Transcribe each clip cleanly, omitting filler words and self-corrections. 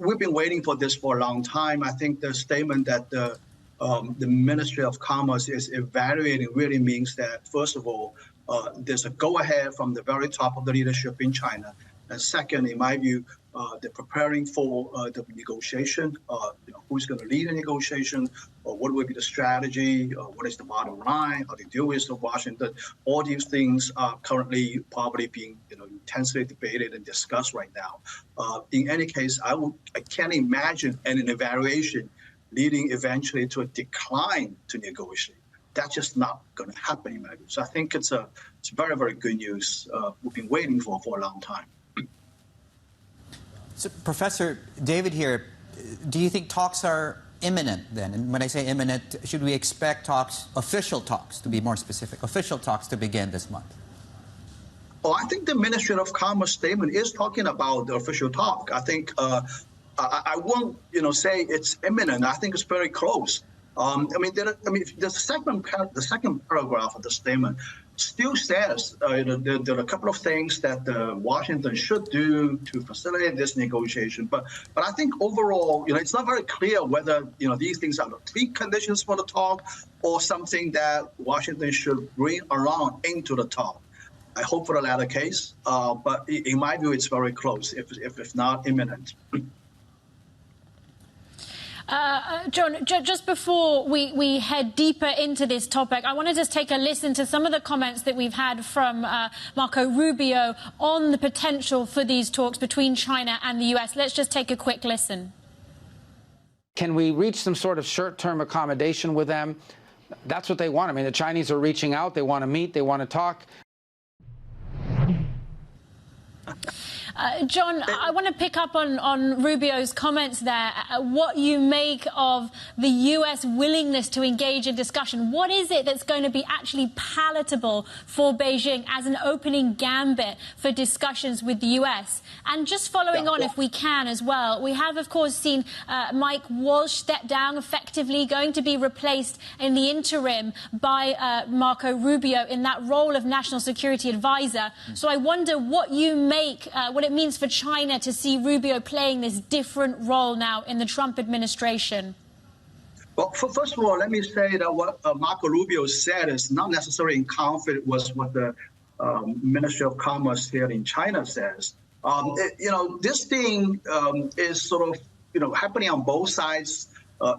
we've been waiting for this for a long time. I think the statement that the Ministry of Commerce is evaluating really means that, first of all, there's a go-ahead from the very top of the leadership in China. And second, in my view, they're preparing for the negotiation. Who's going to lead the negotiation? Or what will be the strategy? What is the bottom line? How to deal with Washington? All these things are currently probably being intensely debated and discussed right now. In any case, I can't imagine an evaluation leading eventually to a decline to negotiate. That's just not going to happen in my view. So I think it's very, very good news. We've been waiting for a long time. So, Professor David here, do you think talks are imminent then? And when I say imminent, should we expect talks, official talks to be more specific, official talks to begin this month? Oh, I think the Ministry of Commerce statement is talking about the official talk. I think I won't, say it's imminent. I think it's very close. The second paragraph of the statement still says there are a couple of things that Washington should do to facilitate this negotiation. But I think overall, it's not very clear whether these things are the preconditions for the talk or something that Washington should bring around into the talk. I hope for the latter case, but in my view, it's very close, if not imminent. John, just before we head deeper into this topic, I want to just take a listen to some of the comments that we've had from Marco Rubio on the potential for these talks between China and the U.S. Let's just take a quick listen. Can we reach some sort of short-term accommodation with them? That's what they want. I mean, the Chinese are reaching out. They want to meet. They want to talk. John, I want to pick up on Rubio's comments there. What you make of the U.S. willingness to engage in discussion. What is it that's going to be actually palatable for Beijing as an opening gambit for discussions with the U.S.? And just following on, if we can as well, we have, of course, seen Mike Walsh step down, effectively going to be replaced in the interim by Marco Rubio in that role of national security advisor. So I wonder what you make, what it means for China to see Rubio playing this different role now in the Trump administration. Well, first of all, let me say that what Marco Rubio said is not necessarily in conflict with what the Ministry of Commerce here in China says. This thing is sort of, happening on both sides,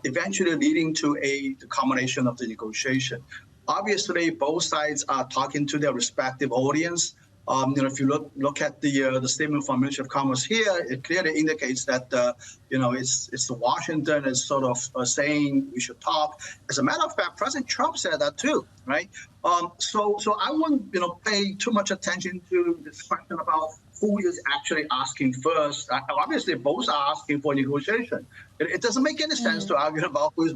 eventually leading to the culmination of the negotiation. Obviously, both sides are talking to their respective audience. If you look at the statement from Ministry of Commerce here, it clearly indicates that it's Washington is sort of saying we should talk. As a matter of fact, President Trump said that too, right? So I wouldn't pay too much attention to this question about who is actually asking first. Obviously, both are asking for negotiation. It doesn't make any sense to argue about who is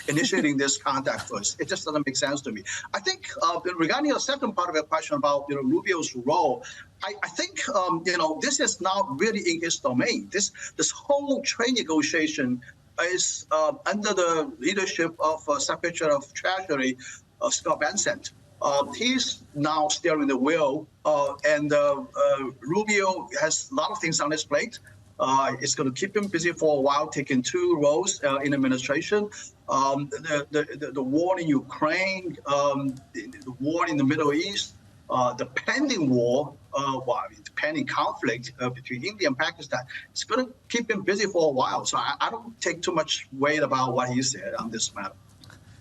initiating this contact first. It just doesn't make sense to me. I think regarding the second part of your question about Rubio's role, I think this is not really in his domain. This whole trade negotiation is under the leadership of Secretary of Treasury Scott Bessent. He's now steering the wheel, and Rubio has a lot of things on his plate. It's going to keep him busy for a while, taking two roles in administration. The war in Ukraine, the war in the Middle East, the pending war, the pending conflict between India and Pakistan. It's going to keep him busy for a while. So I don't take too much weight about what he said on this matter.